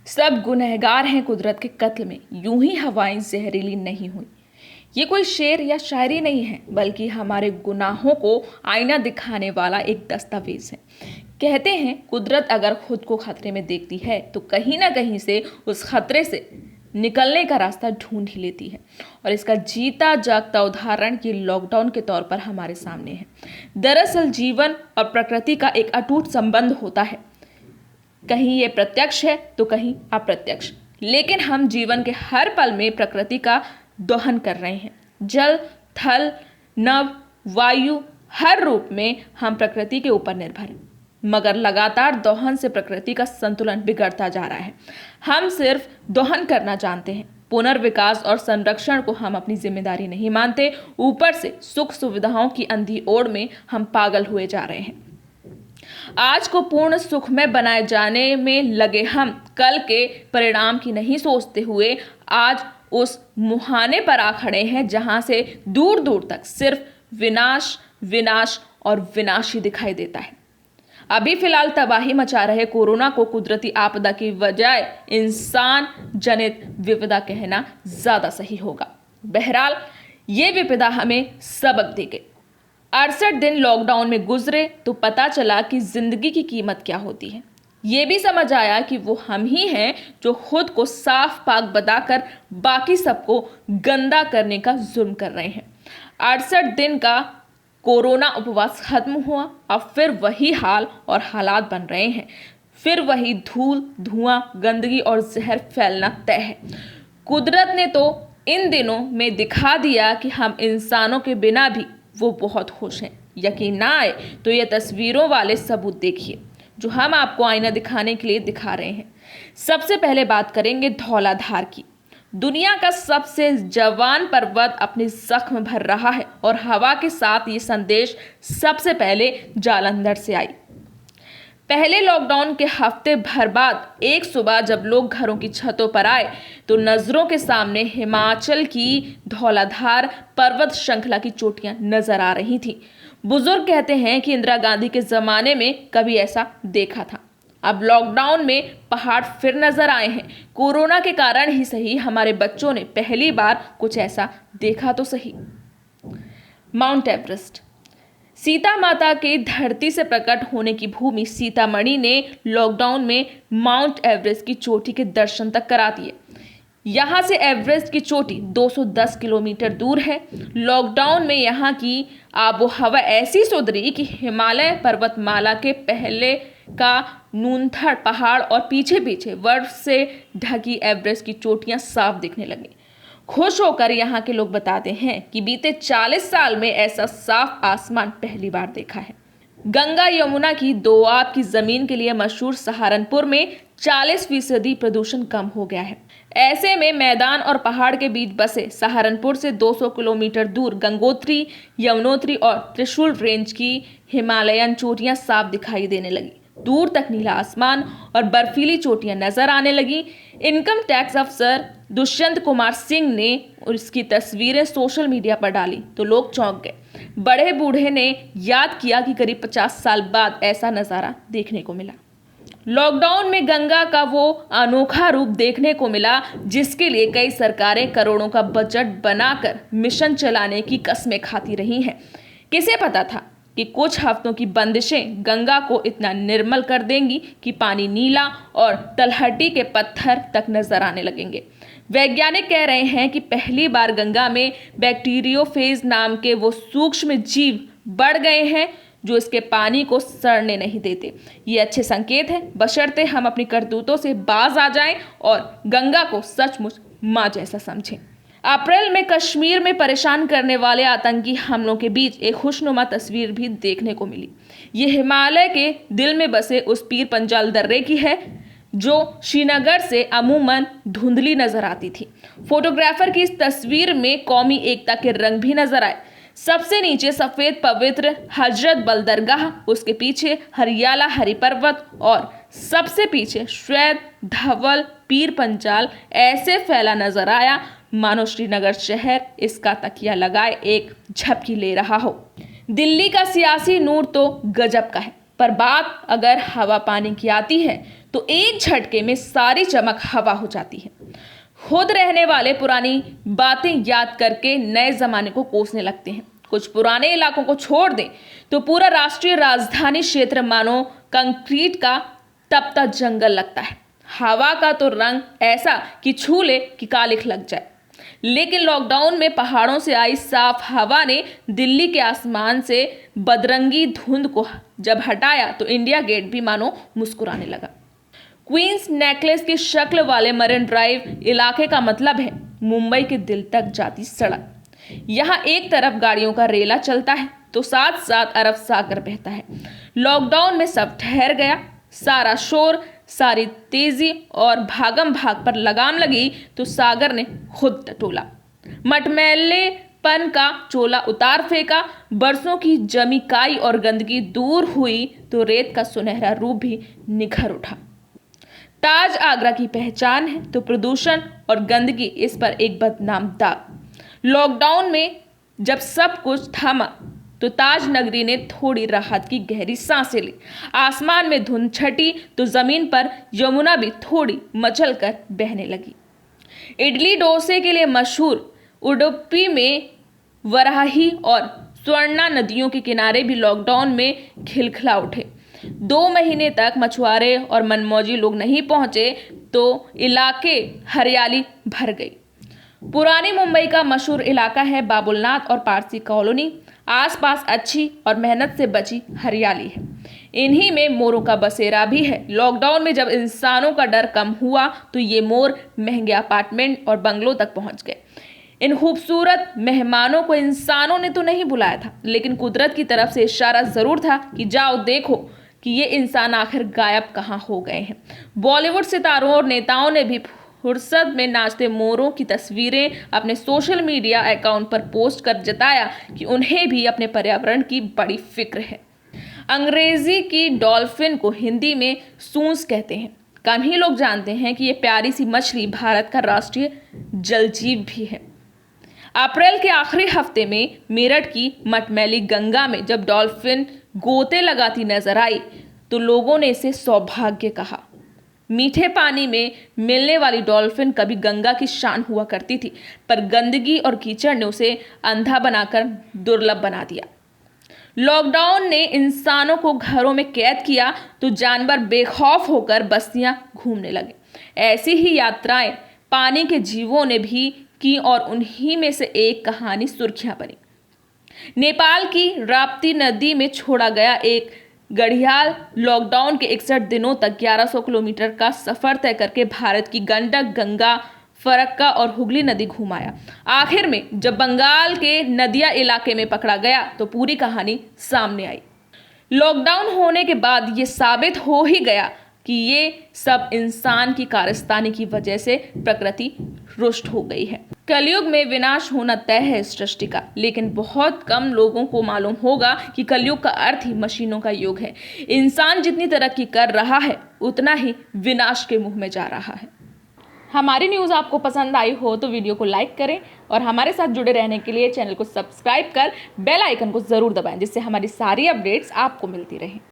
सब गुनहगार हैं कुदरत के कत्ल में, यूं ही हवाएं जहरीली नहीं हुई। ये कोई शेर या शायरी नहीं है, बल्कि हमारे गुनाहों को आईना दिखाने वाला एक दस्तावेज है। कहते हैं कुदरत अगर खुद को खतरे में देखती है तो कहीं ना कहीं से उस खतरे से निकलने का रास्ता ढूंढ ही लेती है। और इसका जीता जागता उदाहरण ये लॉकडाउन के तौर पर हमारे सामने है। दरअसल जीवन और प्रकृति का एक अटूट संबंध होता है, कहीं ये प्रत्यक्ष है तो कहीं अप्रत्यक्ष, लेकिन हम जीवन के हर पल में प्रकृति का दोहन कर रहे हैं। जल, थल, नभ, वायु, हर रूप में हम प्रकृति के ऊपर निर्भर हैं, मगर लगातार दोहन से प्रकृति का संतुलन बिगड़ता जा रहा है। हम सिर्फ दोहन करना जानते हैं, पुनर्विकास और संरक्षण को हम अपनी जिम्मेदारी नहीं मानते। ऊपर से सुख सुविधाओं की अंधी ओड़ में हम पागल हुए जा रहे हैं। आज को पूर्ण सुख में बनाए जाने में लगे हम कल के परिणाम की नहीं सोचते हुए आज उस मुहाने पर आ खड़े हैं जहां से दूर दूर तक सिर्फ विनाश, विनाश और विनाश ही दिखाई देता है। अभी फिलहाल तबाही मचा रहे कोरोना को कुदरती आपदा की बजाय इंसान जनित विपदा कहना ज्यादा सही होगा। बहरहाल ये विपदा हमें सबक दे गई। 68 दिन लॉकडाउन में गुजरे तो पता चला कि जिंदगी की कीमत क्या होती है। ये भी समझ आया कि वो हम ही हैं जो खुद को साफ पाक बताकर बाकी सबको गंदा करने का जुर्म कर रहे हैं। 68 दिन का कोरोना उपवास खत्म हुआ, अब फिर वही हाल और हालात बन रहे हैं। फिर वही धूल, धुआं, गंदगी और जहर फैलना तय है। कुदरत ने तो इन दिनों में दिखा दिया कि हम इंसानों के बिना भी वो बहुत खुश हैं। यकीन ना आए तो ये तस्वीरों वाले सबूत देखिए जो हम आपको आईना दिखाने के लिए दिखा रहे हैं। सबसे पहले बात करेंगे धौलाधार की। दुनिया का सबसे जवान पर्वत अपनी जख्म भर रहा है और हवा के साथ ये संदेश सबसे पहले जालंधर से आई। पहले लॉकडाउन के हफ्ते भर बाद एक सुबह जब लोग घरों की छतों पर आए तो नजरों के सामने हिमाचल की धौलाधार पर्वत श्रृंखला की चोटियां नजर आ रही थी। बुजुर्ग कहते हैं कि इंदिरा गांधी के जमाने में कभी ऐसा देखा था। अब लॉकडाउन में पहाड़ फिर नजर आए हैं। कोरोना के कारण ही सही, हमारे बच्चों ने पहली बार कुछ ऐसा देखा तो सही। Mount Everest. सीता माता के धरती से प्रकट होने की भूमि सीतामढ़ी ने लॉकडाउन में माउंट एवरेस्ट की चोटी के दर्शन तक करा दिए। यहाँ से एवरेस्ट की चोटी 210 किलोमीटर दूर है। लॉकडाउन में यहाँ की आबोहवा ऐसी सुधरी कि हिमालय पर्वतमाला के पहले का नूनथड़ पहाड़ और पीछे पीछे बर्फ से ढकी एवरेस्ट की चोटियां साफ दिखने लगी। खुश होकर यहाँ के लोग बताते हैं कि बीते 40 साल में ऐसा साफ आसमान पहली बार देखा है। गंगा यमुना की दोआब की जमीन के लिए मशहूर सहारनपुर में 40% प्रदूषण कम हो गया है। ऐसे में मैदान और पहाड़ के बीच बसे सहारनपुर से 200 किलोमीटर दूर गंगोत्री, यमुनोत्री और त्रिशूल रेंज की हिमालयन चोटियां साफ दिखाई देने लगी। दूर तक नीला आसमान और बर्फीली चोटियां नजर आने लगी। इनकम टैक्स अफसर दुष्यंत कुमार सिंह ने उसकी तस्वीरें सोशल मीडिया पर डाली तो लोग चौंक गए। बड़े बूढ़े ने याद किया कि करीब 50 साल बाद ऐसा नज़ारा देखने को मिला। लॉकडाउन में गंगा का वो अनोखा रूप देखने को मिला जिसके लिए कई सरकारें करोड़ों का बजट बनाकर मिशन चलाने की कस्में खाती रही हैं। किसे पता था कि कुछ हफ्तों की बंदिशें गंगा को इतना निर्मल कर देंगी कि पानी नीला और तलहटी के पत्थर तक नजर आने लगेंगे। वैज्ञानिक कह रहे हैं कि पहली बार गंगा में बैक्टीरियोफेज नाम के वो सूक्ष्म जीव बढ़ गए हैं जो इसके पानी को सड़ने नहीं देते। ये अच्छे संकेत हैं, बशर्ते हम अपनी करतूतों से बाज आ जाएं और गंगा को सचमुच माँ जैसा समझें। अप्रैल में कश्मीर में परेशान करने वाले आतंकी हमलों के बीच एक खुशनुमा तस्वीर भी देखने को मिली। ये हिमालय के दिल में बसे उस पीर पंजाल दर्रे की है जो श्रीनगर से अमूमन धुंधली नजर आती थी। फोटोग्राफर की इस तस्वीर में कौमी एकता के रंग भी नजर आए। सबसे नीचे सफेद पवित्र हजरत बल दरगाह, उसके पीछे हरियाला हरि पर्वत और सबसे पीछे श्वेत धवल पीर पंजाल ऐसे फैला नजर आया मानो श्रीनगर शहर इसका तकिया लगाए एक झपकी ले रहा हो। दिल्ली का सियासी नूर तो गजब का है, पर बात अगर हवा पानी की आती है तो एक झटके में सारी चमक हवा हो जाती है। खुद रहने वाले पुरानी बातें याद करके नए जमाने को कोसने लगते हैं। कुछ पुराने इलाकों को छोड़ दें तो पूरा राष्ट्रीय राजधानी क्षेत्र मानो कंक्रीट का तपता जंगल लगता है। हवा का तो रंग ऐसा कि छू ले कि कालिख लग जाए। लेकिन लॉकडाउन में पहाड़ों से आई साफ हवा ने दिल्ली के आसमान से बदरंगी धुंध को जब हटाया तो इंडिया गेट भी मानो मुस्कुराने लगा। क्वींस नेकलेस की शक्ल वाले मरीन ड्राइव इलाके का मतलब है मुंबई के दिल तक जाती सड़क। यहाँ एक तरफ गाड़ियों का रेला चलता है तो साथ साथ अरब सागर बहता है। लॉकडाउन में सब ठहर गया, सारा शोर, सारी तेजी और भागम भाग पर लगाम लगी तो सागर ने खुद टटोला। मटमैलेपन का चोला उतार फेंका, बरसों की जमी काई और गंदगी दूर हुई तो रेत का सुनहरा रूप भी निखर उठा। ताज आगरा की पहचान है तो प्रदूषण और गंदगी इस पर एक बदनाम दाग। लॉकडाउन में जब सब कुछ थमा तो ताज नगरी ने थोड़ी राहत की गहरी सांसें ली। आसमान में धुंध छटी तो जमीन पर यमुना भी थोड़ी मचल कर बहने लगी। इडली डोसे के लिए मशहूर उडुपी में वराही और स्वर्णा नदियों के किनारे भी लॉकडाउन में खिलखिला उठे। 2 महीने तक मछुआरे और मनमौजी लोग नहीं पहुंचे तो इलाके हरियाली भर गई। पुरानी मुंबई का मशहूर इलाका है बाबुलनाथ और पारसी कॉलोनी। आसपास अच्छी और मेहनत से बची हरियाली है। इन्हीं में मोरों का बसेरा भी है। लॉकडाउन में जब इंसानों का डर कम हुआ तो ये मोर महंगे अपार्टमेंट और बंगलों तक पहुंच गए। इन खूबसूरत मेहमानों को इंसानों ने तो नहीं बुलाया था, लेकिन कुदरत की तरफ से इशारा जरूर था कि जाओ देखो कि ये इंसान आखिर गायब कहाँ हो गए हैं। बॉलीवुड सितारों और नेताओं ने भी फुर्सत में नाचते मोरों की तस्वीरें अपने सोशल मीडिया अकाउंट पर पोस्ट कर जताया कि उन्हें भी अपने पर्यावरण की बड़ी फिक्र है। अंग्रेजी की डॉल्फिन को हिंदी में सूंस कहते हैं। कम ही लोग जानते हैं कि ये प्यारी सी मछली भारत का राष्ट्रीय जलजीव भी है। अप्रैल के आखिरी हफ्ते में मेरठ की मटमैली गंगा में जब डॉल्फिन गोते लगाती नजर आई तो लोगों ने इसे सौभाग्य कहा। मीठे पानी में मिलने वाली डॉल्फिन कभी गंगा की शान हुआ करती थी, पर गंदगी और कीचड़ ने उसे अंधा बनाकर दुर्लभ बना दिया। लॉकडाउन ने इंसानों को घरों में कैद किया तो जानवर बेखौफ होकर बस्तियां घूमने लगे। ऐसी ही यात्राएं पानी के जीवों ने भी की और उन्हीं में से एक कहानी सुर्खियां बनी। नेपाल की राप्ती नदी में छोड़ा गया एक घड़ियाल लॉकडाउन के 61 दिनों तक 1100 किलोमीटर का सफर तय करके भारत की गंडक, गंगा, फरक्का और हुगली नदी घुमाया। आखिर में जब बंगाल के नदिया इलाके में पकड़ा गया तो पूरी कहानी सामने आई। लॉकडाउन होने के बाद ये साबित हो ही गया कि ये सब इंसान की कारस्तानी की वजह से प्रकृति रुष्ट हो गई है। कलयुग में विनाश होना तय है इस सृष्टि का, लेकिन बहुत कम लोगों को मालूम होगा कि कलयुग का अर्थ ही मशीनों का युग है। इंसान जितनी तरक्की कर रहा है उतना ही विनाश के मुंह में जा रहा है। हमारी न्यूज़ आपको पसंद आई हो तो वीडियो को लाइक करें और हमारे साथ जुड़े रहने के लिए चैनल को सब्सक्राइब कर बेल आइकन को ज़रूर दबाएं, जिससे हमारी सारी अपडेट्स आपको मिलती रहें।